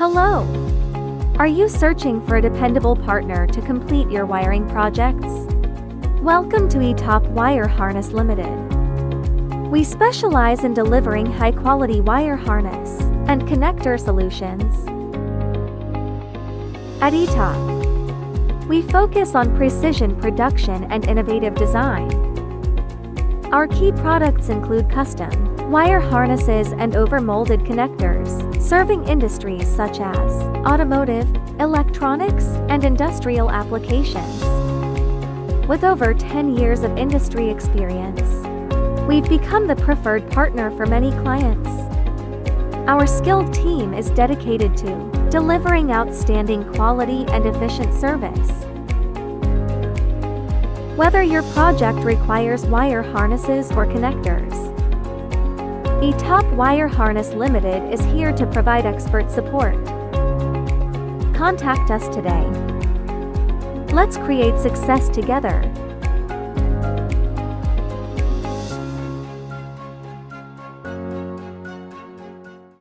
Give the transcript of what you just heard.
Hello! Are you searching for a dependable partner to complete your wiring projects? Welcome to ETOP Wire Harness Limited. We specialize in delivering high-quality wire harness and connector solutions. At ETOP, we focus on precision production and innovative design. Our key products include custom wire harnesses and overmolded connectors, serving industries such as automotive, electronics, and industrial applications. With over 10 years of industry experience, we've become the preferred partner for many clients. Our skilled team is dedicated to delivering outstanding quality and efficient service. Whether your project requires wire harnesses or connectors, ETOP Wire Harness Limited is here to provide expert support. Contact us today. Let's create success together.